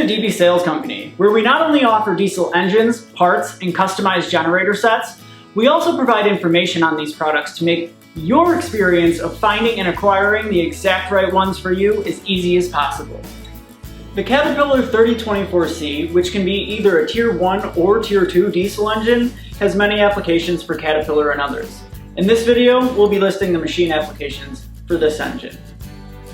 DB Sales Company, where we not only offer diesel engines, parts, and customized generator sets, we also provide information on these products to make your experience of finding and acquiring the exact right ones for you as easy as possible. The Caterpillar 3024C, which can be either a Tier 1 or Tier 2 diesel engine, has many applications for Caterpillar and others. In this video, we'll be listing the machine applications for this engine.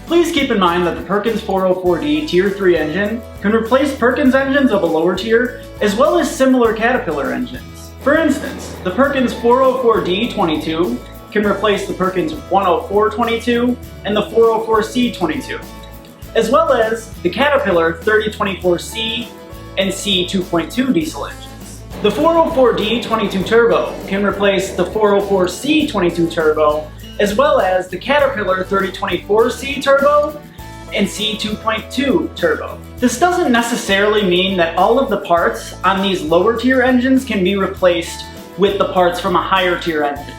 Please keep in mind that the Perkins 404D Tier 3 engine can replace Perkins engines of a lower tier, as well as similar Caterpillar engines. For instance, the Perkins 404D22 can replace the Perkins 10422 and the 404C22, as well as the Caterpillar 3024C and C2.2 diesel engines. The 404D22 Turbo can replace the 404C22 Turbo, as well as the Caterpillar 3024C Turbo and C2.2 Turbo. This doesn't necessarily mean that all of the parts on these lower tier engines can be replaced with the parts from a higher tier engine.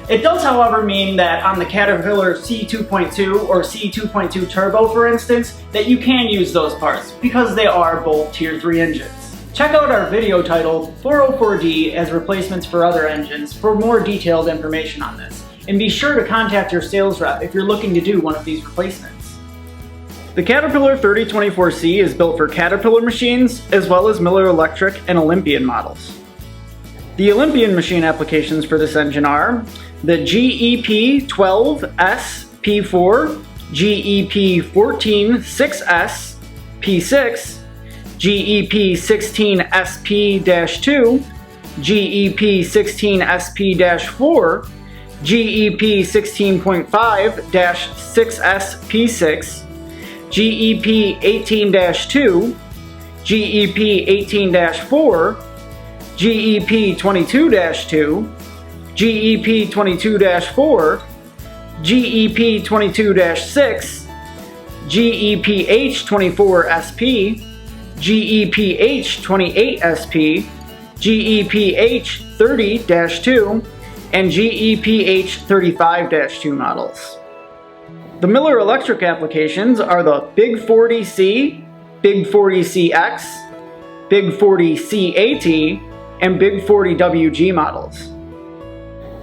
It does, however, mean that on the Caterpillar C2.2 or C2.2 Turbo, for instance, that you can use those parts because they are both Tier 3 engines. Check out our video titled 404D as replacements for other engines for more detailed information on this, and be sure to contact your sales rep if you're looking to do one of these replacements. The Caterpillar 3024C is built for Caterpillar machines as well as Miller Electric and Olympian models. The Olympian machine applications for this engine are the GEP12S P4, GEP14 P6, GEP16SP-2, GEP16SP-4, GEP16.5-6SP6, GEP18-2, GEP18-4, GEP22-2, GEP22-4, GEP22-6, GEPH24SP, GEPH28SP, GEPH30-2, and GEPH35-2 models. The Miller Electric applications are the Big 40C, Big 40CX, Big 40CAT, and Big 40WG models.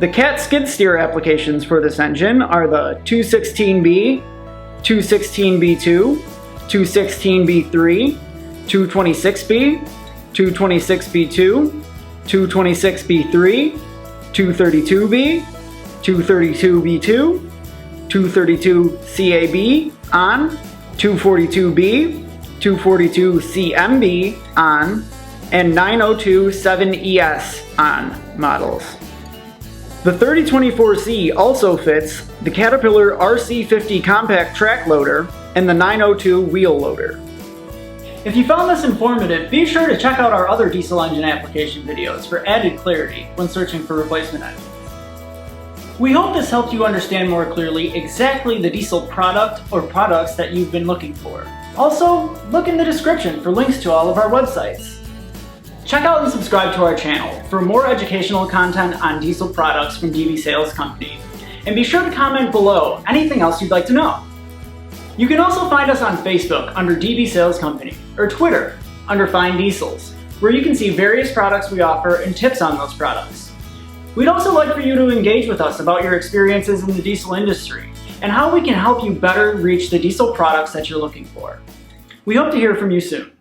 The Cat skid steer applications for this engine are the 216B, 216B2, 216B3, 226B, 226B2, 226B3, 232B, 232B2, 232CAB on, 242B, 242CMB on, and 902-7ES on models. The 3024C also fits the Caterpillar RC50 compact track loader and the 902 wheel loader. If you found this informative, be sure to check out our other diesel engine application videos for added clarity when searching for replacement engines. We hope this helped you understand more clearly exactly the diesel product or products that you've been looking for. Also, look in the description for links to all of our websites. Check out and subscribe to our channel for more educational content on diesel products from DB Sales Company. And be sure to comment below anything else you'd like to know. You can also find us on Facebook under DB Sales Company, or Twitter under Find Diesels, where you can see various products we offer and tips on those products. We'd also like for you to engage with us about your experiences in the diesel industry and how we can help you better reach the diesel products that you're looking for. We hope to hear from you soon.